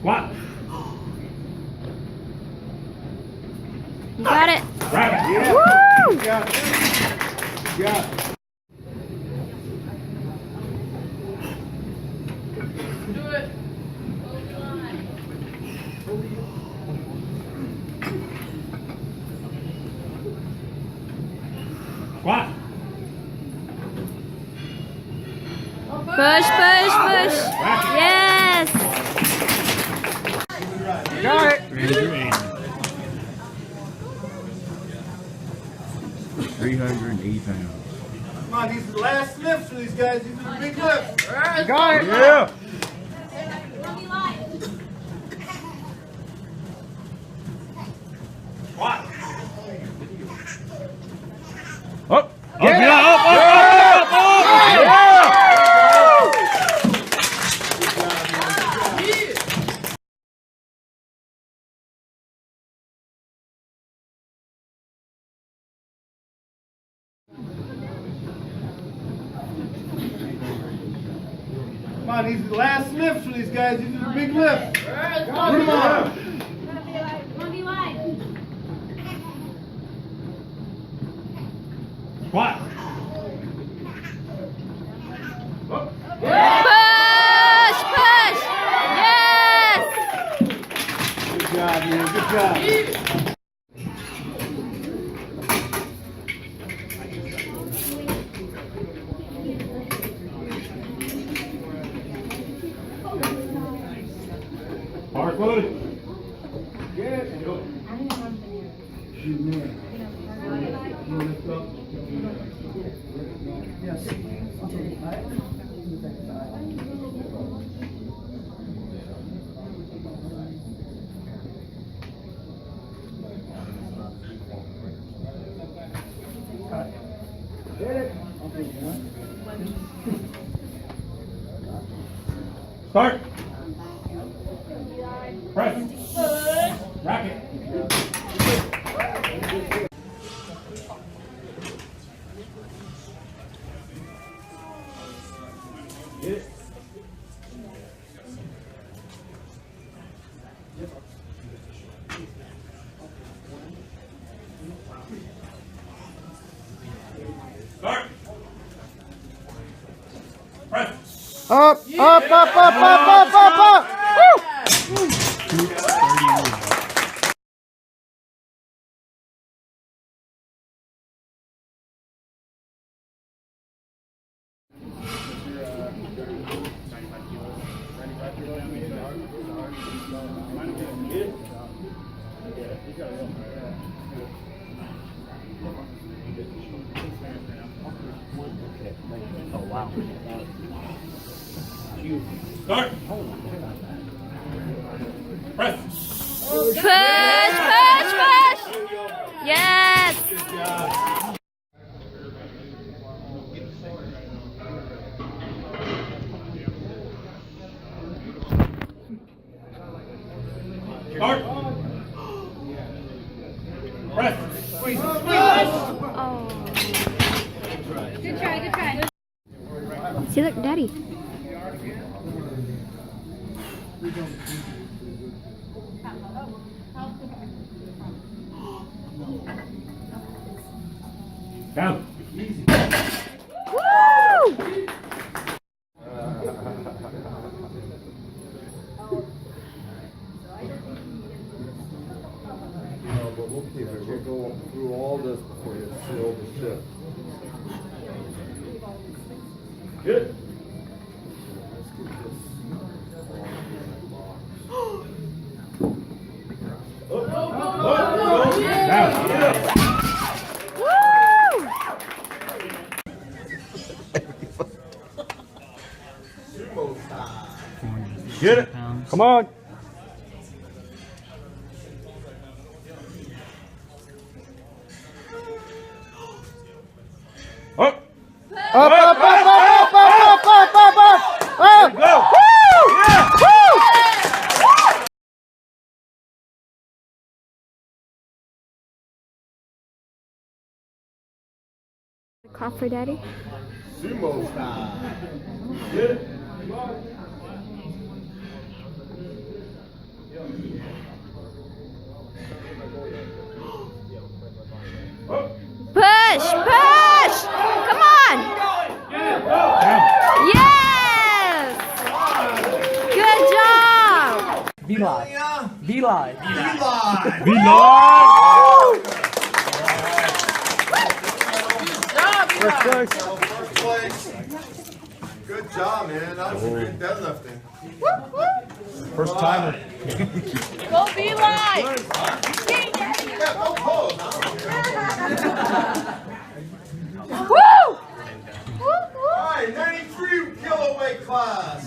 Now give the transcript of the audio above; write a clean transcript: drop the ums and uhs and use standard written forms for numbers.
Squat. You got it. Grab it. Yeah. Woo! Good job. Good job. Squat. Push, push, push. Yes. Got it. Raise your aim. 380 pounds. Come on, these are the last lifts for these guys. These are the big lifts. You got it. Yeah. Squat. Up. Get it. Come on, these are the last lifts for these guys. These are the big lifts. Put them on. Squat. Push, push. Yes. Good job, man. Good job. Hard foot. Start. Press. Racket. Start. Press. Up, up, up, up, up, up, up, up. Woo! Start. Press. Push, push, push. Yes. Start. Press. Oh. Good try, good try. See, look, Daddy. Down. Woo! But we'll keep it. We'll go through all this before you seal the ship. Good. Let's keep this. Down. Woo! Get it. Come on. Up. Up, up, up, up, up, up, up, up, up, up. Go. Woo! Cough for daddy. Sumo style. Good. Push! Push! Come on! Down. Yes! Good job! V-Live. V-Live. Be live. First place. First place. Good job, man. That was great deadlifting. First timer. Go be live! Yeah, go pose, huh? Woo! All right, 93 kilo weight class.